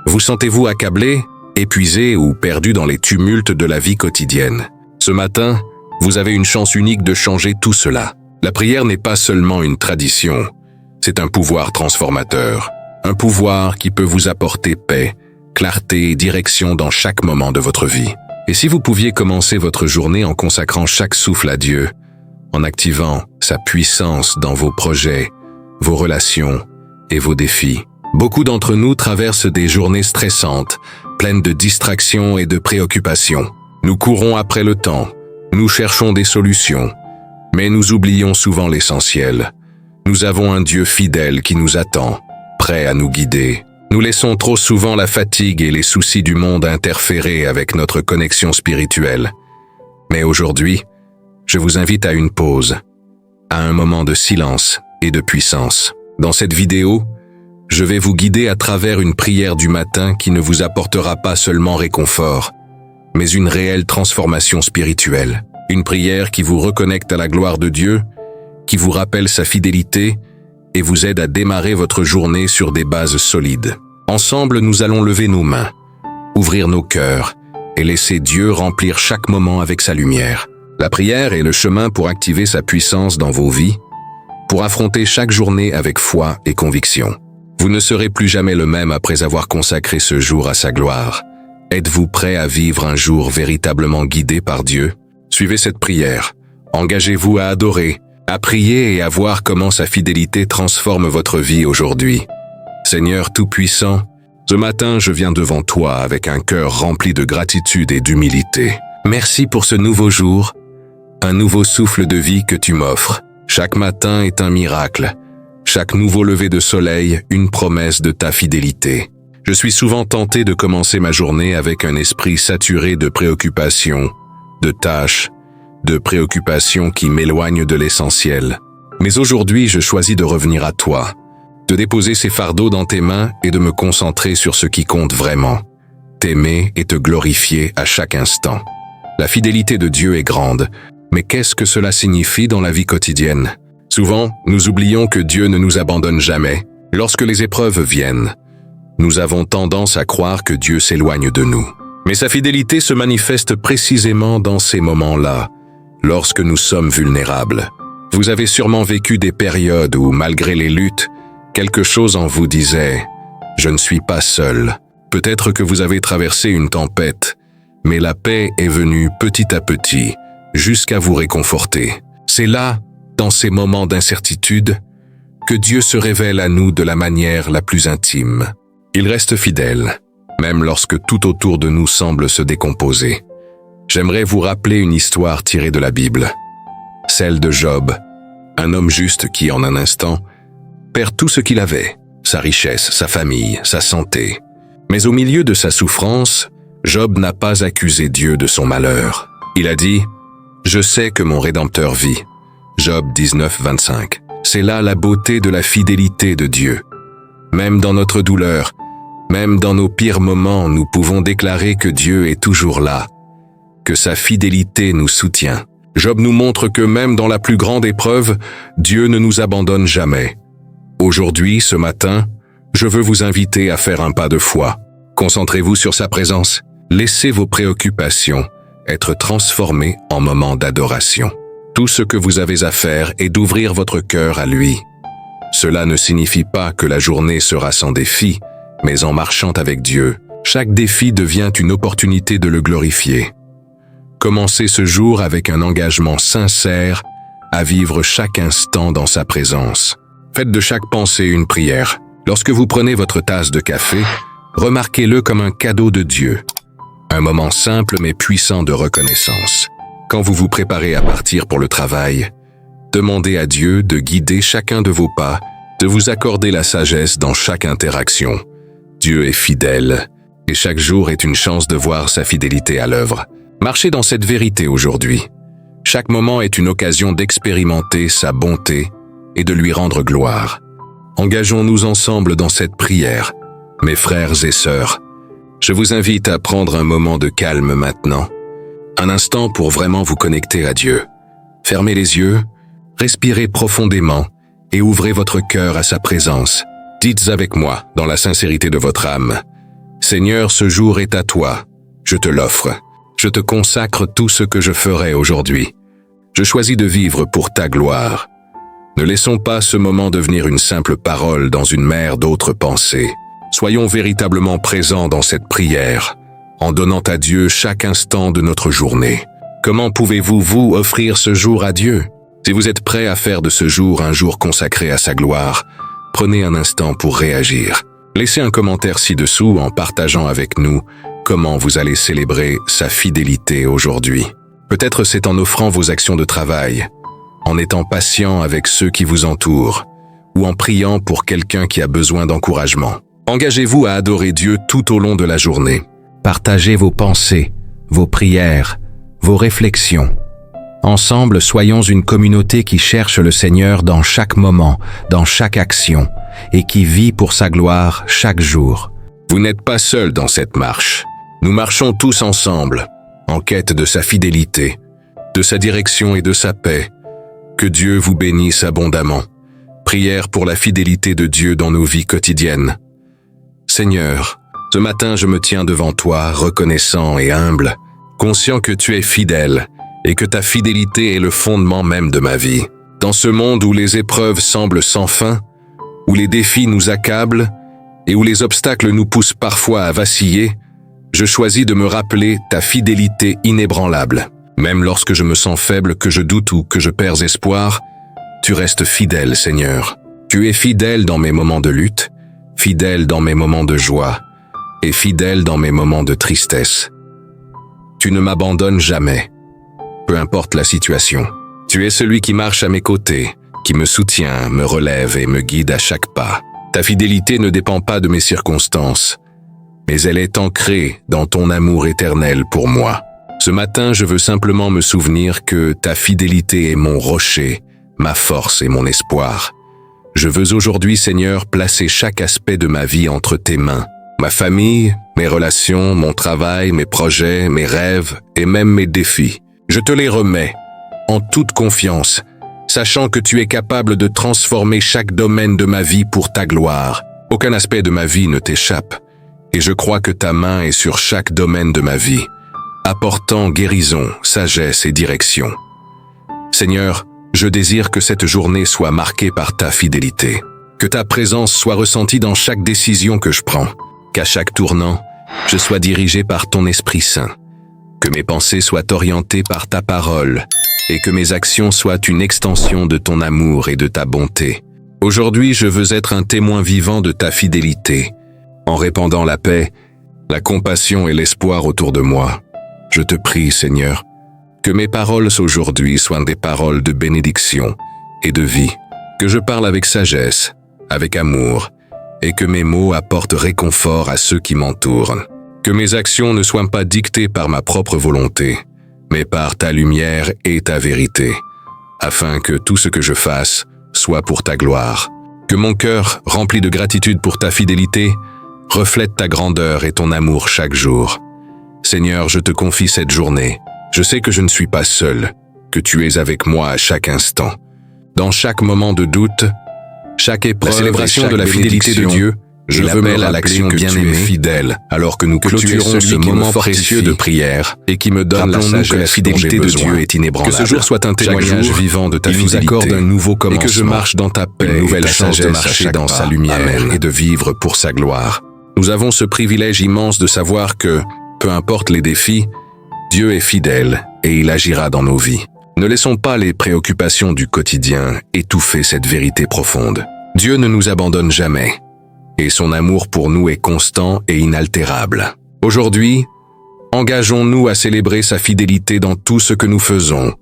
Vous sentez-vous accablé, épuisé ou perdu dans les tumultes de la vie quotidienne? Ce matin, vous avez une chance unique de changer tout cela. La prière n'est pas seulement une tradition, c'est un pouvoir transformateur. Un pouvoir qui peut vous apporter paix, clarté et direction dans chaque moment de votre vie. Et si vous pouviez commencer votre journée en consacrant chaque souffle à Dieu, en activant sa puissance dans vos projets, vos relations et vos défis. Beaucoup d'entre nous traversent des journées stressantes, pleines de distractions et de préoccupations. Nous courons après le temps, nous cherchons des solutions, mais nous oublions souvent l'essentiel. Nous avons un Dieu fidèle qui nous attend, prêt à nous guider. Nous laissons trop souvent la fatigue et les soucis du monde interférer avec notre connexion spirituelle. Mais aujourd'hui, je vous invite à une pause, à un moment de silence et de puissance. Dans cette vidéo, je vais vous guider à travers une prière du matin qui ne vous apportera pas seulement réconfort, mais une réelle transformation spirituelle. Une prière qui vous reconnecte à la gloire de Dieu, qui vous rappelle sa fidélité et vous aide à démarrer votre journée sur des bases solides. Ensemble, nous allons lever nos mains, ouvrir nos cœurs et laisser Dieu remplir chaque moment avec sa lumière. La prière est le chemin pour activer sa puissance dans vos vies, pour affronter chaque journée avec foi et conviction. Vous ne serez plus jamais le même après avoir consacré ce jour à sa gloire. Êtes-vous prêt à vivre un jour véritablement guidé par Dieu? Suivez cette prière. Engagez-vous à adorer, à prier et à voir comment sa fidélité transforme votre vie aujourd'hui. Seigneur Tout-Puissant, ce matin je viens devant toi avec un cœur rempli de gratitude et d'humilité. Merci pour ce nouveau jour, un nouveau souffle de vie que tu m'offres. Chaque matin est un miracle, chaque nouveau lever de soleil une promesse de ta fidélité. Je suis souvent tenté de commencer ma journée avec un esprit saturé de préoccupations, de tâches, de préoccupations qui m'éloignent de l'essentiel. Mais aujourd'hui, je choisis de revenir à toi, de déposer ces fardeaux dans tes mains et de me concentrer sur ce qui compte vraiment, t'aimer et te glorifier à chaque instant. La fidélité de Dieu est grande, mais qu'est-ce que cela signifie dans la vie quotidienne? Souvent, nous oublions que Dieu ne nous abandonne jamais. Lorsque les épreuves viennent, nous avons tendance à croire que Dieu s'éloigne de nous. Mais sa fidélité se manifeste précisément dans ces moments-là, lorsque nous sommes vulnérables. Vous avez sûrement vécu des périodes où, malgré les luttes, quelque chose en vous disait « Je ne suis pas seul ». Peut-être que vous avez traversé une tempête, mais la paix est venue petit à petit, jusqu'à vous réconforter. C'est là, dans ces moments d'incertitude, que Dieu se révèle à nous de la manière la plus intime. Il reste fidèle, même lorsque tout autour de nous semble se décomposer. J'aimerais vous rappeler une histoire tirée de la Bible, celle de Job, un homme juste qui, en un instant, perd tout ce qu'il avait, sa richesse, sa famille, sa santé. Mais au milieu de sa souffrance, Job n'a pas accusé Dieu de son malheur. Il a dit « Je sais que mon Rédempteur vit ». Job 19, 25. C'est là la beauté de la fidélité de Dieu. Même dans notre douleur, même dans nos pires moments, nous pouvons déclarer que Dieu est toujours là, que sa fidélité nous soutient. Job nous montre que même dans la plus grande épreuve, Dieu ne nous abandonne jamais. Aujourd'hui, ce matin, je veux vous inviter à faire un pas de foi. Concentrez-vous sur sa présence. Laissez vos préoccupations être transformées en moments d'adoration. Tout ce que vous avez à faire est d'ouvrir votre cœur à lui. Cela ne signifie pas que la journée sera sans défi, mais en marchant avec Dieu, chaque défi devient une opportunité de le glorifier. Commencez ce jour avec un engagement sincère à vivre chaque instant dans sa présence. Faites de chaque pensée une prière. Lorsque vous prenez votre tasse de café, remarquez-le comme un cadeau de Dieu. Un moment simple mais puissant de reconnaissance. Quand vous vous préparez à partir pour le travail, demandez à Dieu de guider chacun de vos pas, de vous accorder la sagesse dans chaque interaction. Dieu est fidèle, et chaque jour est une chance de voir sa fidélité à l'œuvre. Marchez dans cette vérité aujourd'hui. Chaque moment est une occasion d'expérimenter sa bonté et de lui rendre gloire. Engageons-nous ensemble dans cette prière. Mes frères et sœurs, je vous invite à prendre un moment de calme maintenant. Un instant pour vraiment vous connecter à Dieu. Fermez les yeux, respirez profondément et ouvrez votre cœur à sa présence. Dites avec moi, dans la sincérité de votre âme, « Seigneur, ce jour est à toi. Je te l'offre. Je te consacre tout ce que je ferai aujourd'hui. Je choisis de vivre pour ta gloire. Ne laissons pas ce moment devenir une simple parole dans une mer d'autres pensées. Soyons véritablement présents dans cette prière, en donnant à Dieu chaque instant de notre journée. Comment pouvez-vous, vous, offrir ce jour à Dieu? Si vous êtes prêt à faire de ce jour un jour consacré à sa gloire, prenez un instant pour réagir. Laissez un commentaire ci-dessous en partageant avec nous comment vous allez célébrer sa fidélité aujourd'hui. Peut-être c'est en offrant vos actions de travail, en étant patient avec ceux qui vous entourent, ou en priant pour quelqu'un qui a besoin d'encouragement. Engagez-vous à adorer Dieu tout au long de la journée. Partagez vos pensées, vos prières, vos réflexions. Ensemble, soyons une communauté qui cherche le Seigneur dans chaque moment, dans chaque action, et qui vit pour sa gloire chaque jour. Vous n'êtes pas seul dans cette marche. Nous marchons tous ensemble, en quête de sa fidélité, de sa direction et de sa paix. Que Dieu vous bénisse abondamment. Prière pour la fidélité de Dieu dans nos vies quotidiennes. Seigneur, ce matin je me tiens devant toi, reconnaissant et humble, conscient que tu es fidèle et que ta fidélité est le fondement même de ma vie. Dans ce monde où les épreuves semblent sans fin, où les défis nous accablent et où les obstacles nous poussent parfois à vaciller, je choisis de me rappeler ta fidélité inébranlable. Même lorsque je me sens faible, que je doute ou que je perds espoir, tu restes fidèle, Seigneur. Tu es fidèle dans mes moments de lutte, fidèle dans mes moments de joie et fidèle dans mes moments de tristesse. Tu ne m'abandonnes jamais, peu importe la situation. Tu es celui qui marche à mes côtés, qui me soutient, me relève et me guide à chaque pas. Ta fidélité ne dépend pas de mes circonstances, mais elle est ancrée dans ton amour éternel pour moi. Ce matin, je veux simplement me souvenir que ta fidélité est mon rocher, ma force et mon espoir. Je veux aujourd'hui, Seigneur, placer chaque aspect de ma vie entre tes mains. Ma famille, mes relations, mon travail, mes projets, mes rêves et même mes défis. Je te les remets, en toute confiance, sachant que tu es capable de transformer chaque domaine de ma vie pour ta gloire. Aucun aspect de ma vie ne t'échappe, et je crois que ta main est sur chaque domaine de ma vie, apportant guérison, sagesse et direction. Seigneur, je désire que cette journée soit marquée par ta fidélité, que ta présence soit ressentie dans chaque décision que je prends, qu'à chaque tournant, je sois dirigé par ton Esprit Saint, que mes pensées soient orientées par ta parole et que mes actions soient une extension de ton amour et de ta bonté. Aujourd'hui, je veux être un témoin vivant de ta fidélité, en répandant la paix, la compassion et l'espoir autour de moi. Je te prie, Seigneur, que mes paroles aujourd'hui soient des paroles de bénédiction et de vie, que je parle avec sagesse, avec amour, et que mes mots apportent réconfort à ceux qui m'entourent. Que mes actions ne soient pas dictées par ma propre volonté, mais par ta lumière et ta vérité, afin que tout ce que je fasse soit pour ta gloire. Que mon cœur, rempli de gratitude pour ta fidélité, reflète ta grandeur et ton amour chaque jour. Seigneur, je te confie cette journée. Je sais que je ne suis pas seul, que tu es avec moi à chaque instant. Dans chaque moment de doute, chaque épreuve, la célébration de la fidélité de Dieu, je veux me à l'action que tu es fidèle, alors que nous clôturons ce moment précieux de prière et qui me donne la sagesse que la fidélité de Dieu est inébranlable. Que ce jour soit un témoignage vivant de ta fidélité, nous accorde un nouveau commencement, et que je marche dans ta paix, une nouvelle chance de marcher dans sa lumière et de vivre pour sa gloire. Nous avons ce privilège immense de savoir que, peu importe les défis, Dieu est fidèle et il agira dans nos vies. Ne laissons pas les préoccupations du quotidien étouffer cette vérité profonde. Dieu ne nous abandonne jamais, et son amour pour nous est constant et inaltérable. Aujourd'hui, engageons-nous à célébrer sa fidélité dans tout ce que nous faisons.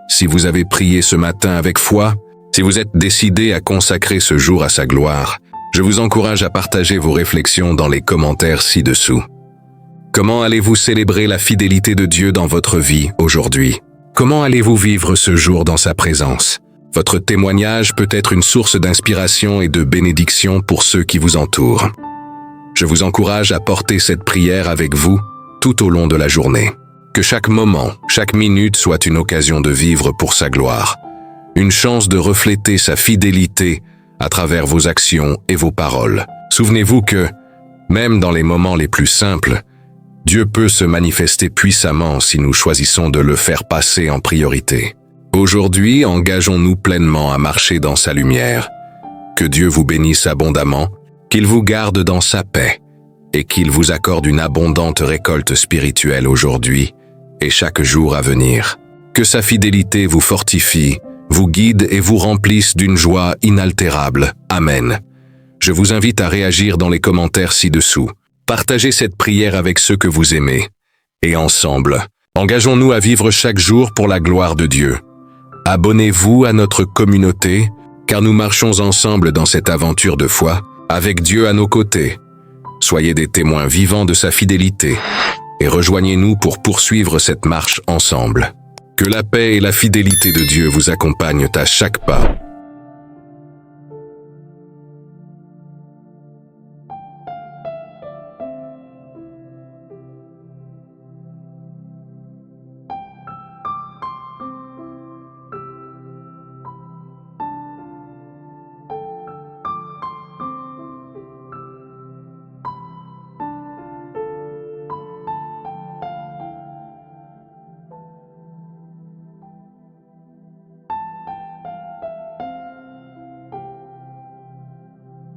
Si vous avez prié ce matin avec foi, si vous êtes décidé à consacrer ce jour à sa gloire, je vous encourage à partager vos réflexions dans les commentaires ci-dessous. Comment allez-vous célébrer la fidélité de Dieu dans votre vie aujourd'hui? Comment allez-vous vivre ce jour dans sa présence? Votre témoignage peut être une source d'inspiration et de bénédiction pour ceux qui vous entourent. Je vous encourage à porter cette prière avec vous tout au long de la journée. Que chaque moment, chaque minute soit une occasion de vivre pour sa gloire, une chance de refléter sa fidélité à travers vos actions et vos paroles. Souvenez-vous que Même dans les moments les plus simples, Dieu peut se manifester puissamment si nous choisissons de le faire passer en priorité. Aujourd'hui, engageons-nous pleinement à marcher dans sa lumière. Que Dieu vous bénisse abondamment, qu'il vous garde dans sa paix et qu'il vous accorde une abondante récolte spirituelle aujourd'hui et chaque jour à venir. Que sa fidélité vous fortifie, vous guide et vous remplisse d'une joie inaltérable. Amen. Je vous invite à réagir dans les commentaires ci-dessous. Partagez cette prière avec ceux que vous aimez. Et ensemble, engageons-nous à vivre chaque jour pour la gloire de Dieu. Abonnez-vous à notre communauté, car nous marchons ensemble dans cette aventure de foi, avec Dieu à nos côtés. Soyez des témoins vivants de sa fidélité et rejoignez-nous pour poursuivre cette marche ensemble. Que la paix et la fidélité de Dieu vous accompagnent à chaque pas.